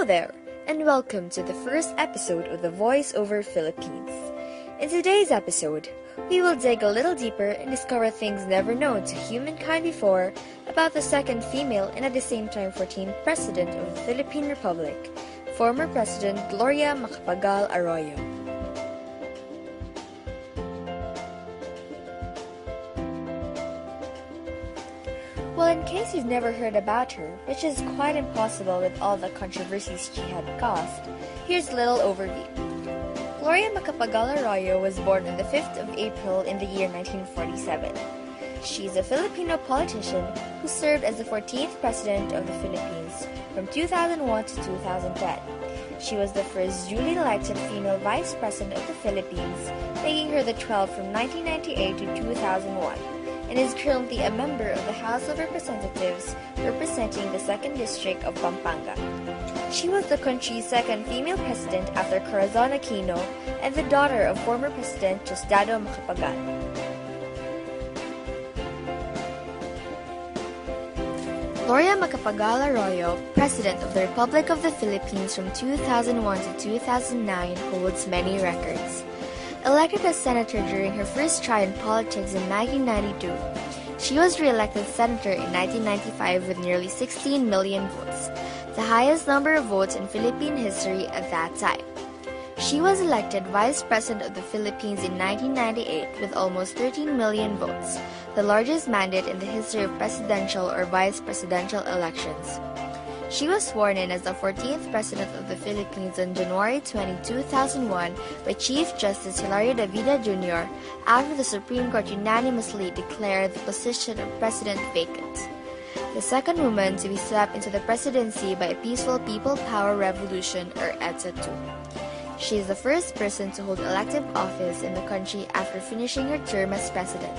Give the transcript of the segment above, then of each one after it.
Hello there, and welcome to the first episode of the Voice Over Philippines. In today's episode, we will dig a little deeper and discover things never known to humankind before about the second female and at the same time 14th President of the Philippine Republic, former President Gloria Macapagal Arroyo. Well, in case you've never heard about her, which is quite impossible with all the controversies she had caused, here's a little overview. Gloria Macapagal Arroyo was born on the 5th of April in the year 1947. She's a Filipino politician who served as the 14th President of the Philippines from 2001 to 2010. She was the first duly elected female Vice President of the Philippines, making her the 12th from 1998 to 2001. And is currently a member of the House of Representatives representing the 2nd District of Pampanga. She was the country's second female president after Corazon Aquino and the daughter of former President Diosdado Macapagal. Gloria Macapagal Arroyo, President of the Republic of the Philippines from 2001 to 2009, holds many records. Elected as senator during her first try in politics in 1992, she was re-elected senator in 1995 with nearly 16 million votes, the highest number of votes in Philippine history at that time. She was elected Vice President of the Philippines in 1998 with almost 13 million votes, the largest mandate in the history of presidential or vice presidential elections. She was sworn in as the 14th President of the Philippines on January 20, 2001 by Chief Justice Hilario Davida Jr. after the Supreme Court unanimously declared the position of President vacant. The second woman to be swept into the presidency by a peaceful people power revolution, or EDSA II. She is the first person to hold elective office in the country after finishing her term as president,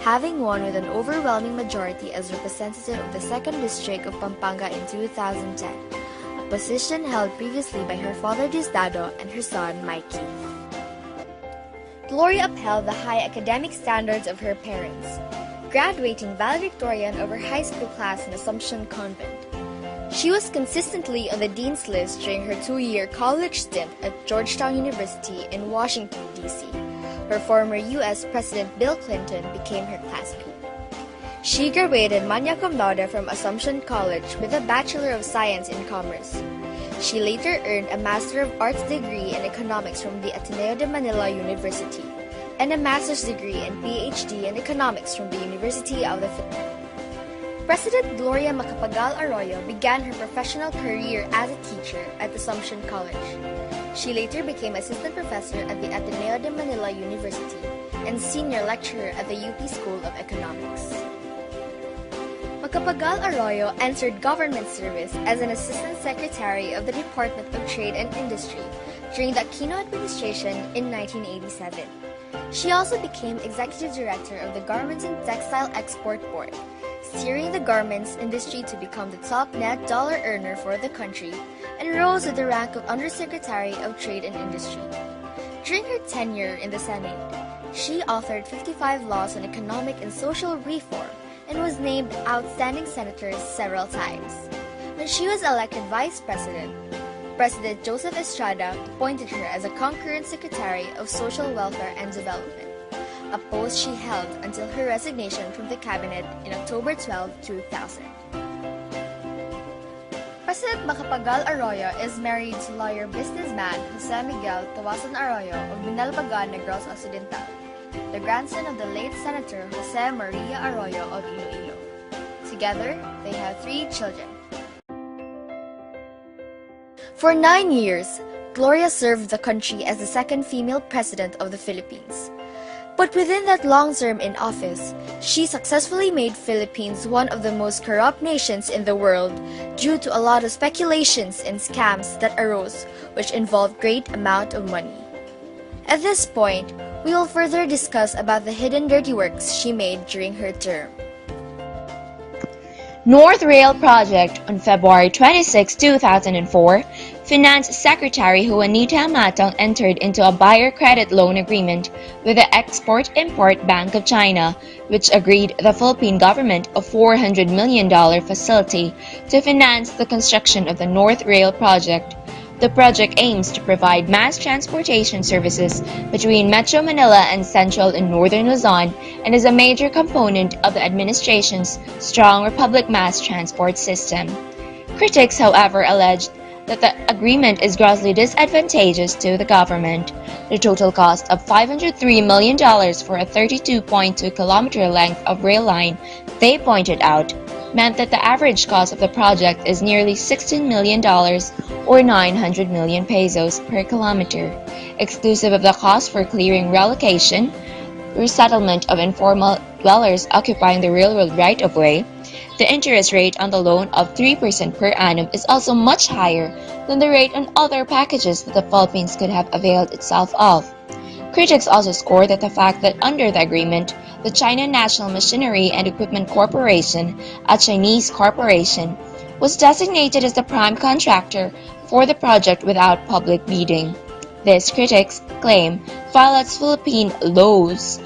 having won with an overwhelming majority as representative of the 2nd District of Pampanga in 2010, a position held previously by her father Diosdado and her son Mikey. Gloria upheld the high academic standards of her parents, graduating valedictorian of her high school class in Assumption Convent. She was consistently on the dean's list during her 2-year college stint at Georgetown University in Washington, D.C. Her former U.S. President Bill Clinton became her classmate. She graduated magna cum laude from Assumption College with a Bachelor of Science in Commerce. She later earned a Master of Arts degree in Economics from the Ateneo de Manila University and a Master's degree and PhD in Economics from the University of the Philippines. President Gloria Macapagal Arroyo began her professional career as a teacher at Assumption College. She later became assistant professor at the Ateneo de Manila University and senior lecturer at the UP School of Economics. Macapagal Arroyo entered government service as an assistant secretary of the Department of Trade and Industry during the Aquino administration in 1987. She also became executive director of the Garments and Textile Export Board, steering the garments industry to become the top net dollar earner for the country, and rose to the rank of Undersecretary of Trade and Industry. During her tenure in the Senate, she authored 55 laws on economic and social reform and was named Outstanding Senator several times. When she was elected Vice President, President Joseph Estrada appointed her as a concurrent Secretary of Social Welfare and Development, a post she held until her resignation from the cabinet in October 12, 2000. President Macapagal Arroyo is married to lawyer businessman Jose Miguel Tawasan Arroyo of Binalbagan, Negros Occidental, the grandson of the late Senator Jose Maria Arroyo of Iloilo. Together, they have 3 children. For 9 years, Gloria served the country as the second female president of the Philippines. But within that long term in office, she successfully made Philippines one of the most corrupt nations in the world due to a lot of speculations and scams that arose, which involved great amount of money. At this point, we will further discuss about the hidden dirty works she made during her term. North Rail Project on February 26, 2004, Finance Secretary Juanita Matong entered into a buyer credit loan agreement with the Export-Import Bank of China, which agreed the Philippine government a $400 million facility to finance the construction of the North Rail project. The project aims to provide mass transportation services between Metro Manila and Central and Northern Luzon and is a major component of the administration's strong Republic mass transport system. Critics, however, alleged that the agreement is grossly disadvantageous to the government. The total cost of $503 million for a 32.2-kilometer length of rail line, they pointed out, meant that the average cost of the project is nearly $16 million or 900 million pesos per kilometer, exclusive of the cost for clearing relocation, resettlement of informal dwellers occupying the railroad right-of-way. The interest rate on the loan of 3% per annum is also much higher than the rate on other packages that the Philippines could have availed itself of. Critics also scored at the fact that under the agreement, the China National Machinery and Equipment Corporation, a Chinese corporation, was designated as the prime contractor for the project without public bidding. This, critics claim, violates Philippine laws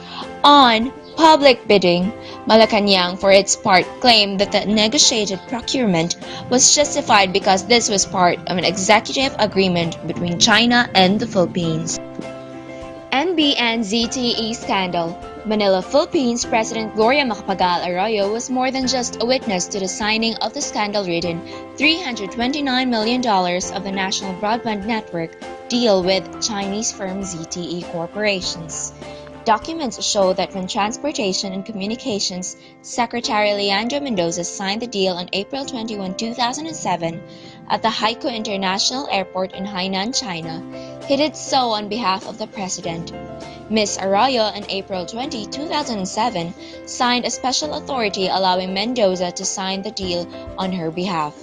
on public bidding. Malacanang, for its part, claimed that the negotiated procurement was justified because this was part of an executive agreement between China and the Philippines. NBN-ZTE scandal. Manila, Philippines President Gloria Macapagal Arroyo was more than just a witness to the signing of the scandal-ridden $329 million of the National Broadband Network deal with Chinese firm ZTE Corporations. Documents show that when Transportation and Communications Secretary Leandro Mendoza signed the deal on April 21, 2007 at the Haikou International Airport in Hainan, China, he did so on behalf of the President. Ms. Arroyo on April 20, 2007 signed a special authority allowing Mendoza to sign the deal on her behalf.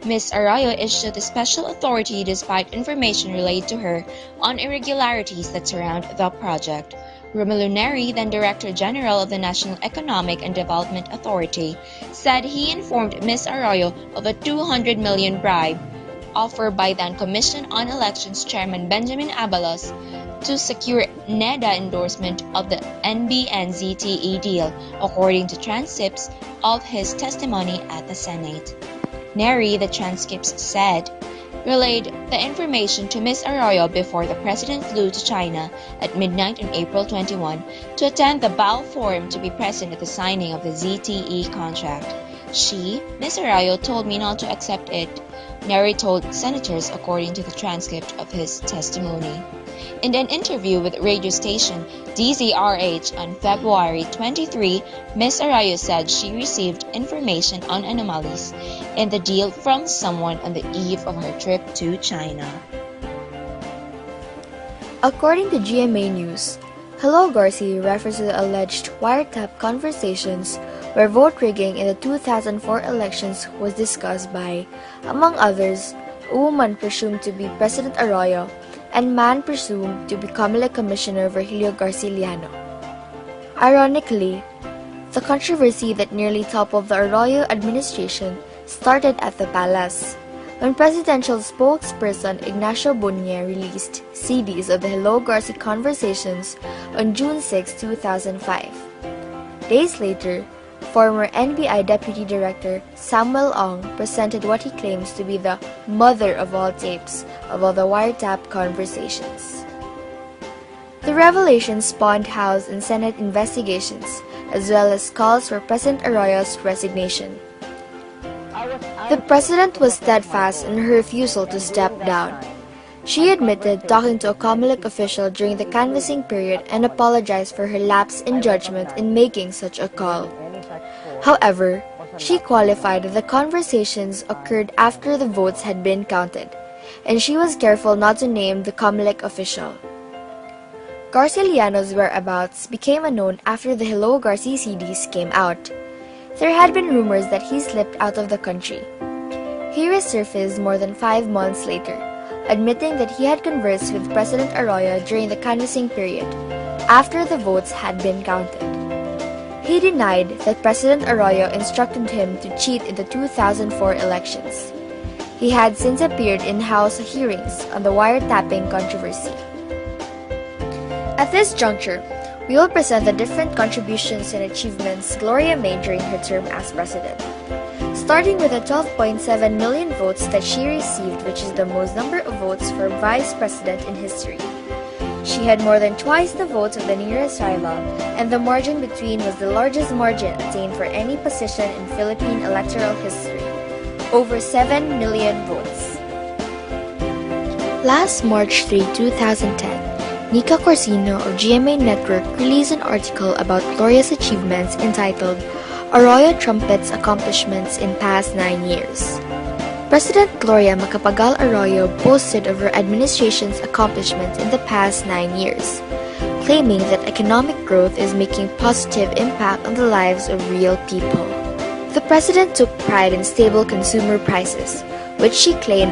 Ms. Arroyo issued the special authority despite information relayed to her on irregularities that surround the project. Romulo Neri, then Director General of the National Economic and Development Authority, said he informed Ms. Arroyo of a $200 million bribe offered by then Commission on Elections Chairman Benjamin Abalos to secure NEDA endorsement of the NBN-ZTE deal, according to transcripts of his testimony at the Senate. Neri, the transcripts said, relayed the information to Ms. Arroyo before the President flew to China at midnight on April 21 to attend the BAO Forum to be present at the signing of the ZTE contract. She, Ms. Arroyo, told me not to accept it, Neri told senators according to the transcript of his testimony. In an interview with radio station DZRH on February 23, Ms. Arroyo said she received information on anomalies in the deal from someone on the eve of her trip to China. According to GMA News, Hello Garci refers to the alleged wiretap conversations where vote rigging in the 2004 elections was discussed by, among others, a woman presumed to be President Arroyo and man presumed to be Comelec Commissioner Virgilio Garciliano. Ironically, the controversy that nearly toppled the Arroyo administration started at the palace, when presidential spokesperson Ignacio Bonilla released CDs of the Hello Garci conversations on June 6, 2005. Days later, former NBI Deputy Director Samuel Ong presented what he claims to be the mother of all tapes of all the wiretap conversations. The revelation spawned House and Senate investigations, as well as calls for President Arroyo's resignation. The President was steadfast in her refusal to step down. She admitted talking to a Comelec official during the canvassing period and apologized for her lapse in judgment in making such a call. However, she qualified that the conversations occurred after the votes had been counted, and she was careful not to name the Comelec official. Garciliano's whereabouts became unknown after the Hello Garci CDs came out. There had been rumors that he slipped out of the country. He resurfaced more than 5 months later, admitting that he had conversed with President Arroyo during the canvassing period, after the votes had been counted. He denied that President Arroyo instructed him to cheat in the 2004 elections. He had since appeared in House hearings on the wiretapping controversy. At this juncture, we will present the different contributions and achievements Gloria made during her term as president. Starting with the 12.7 million votes that she received, which is the most number of votes for vice president in history. She had more than twice the votes of the nearest rival, and the margin between was the largest margin attained for any position in Philippine electoral history, over 7 million votes. Last March 3, 2010, Nika Corsino of GMA Network released an article about Gloria's achievements entitled Arroyo Trumpets Accomplishments in Past 9 Years. President Gloria Macapagal Arroyo boasted of her administration's accomplishments in the past 9 years, claiming that economic growth is making positive impact on the lives of real people. The president took pride in stable consumer prices, which she claimed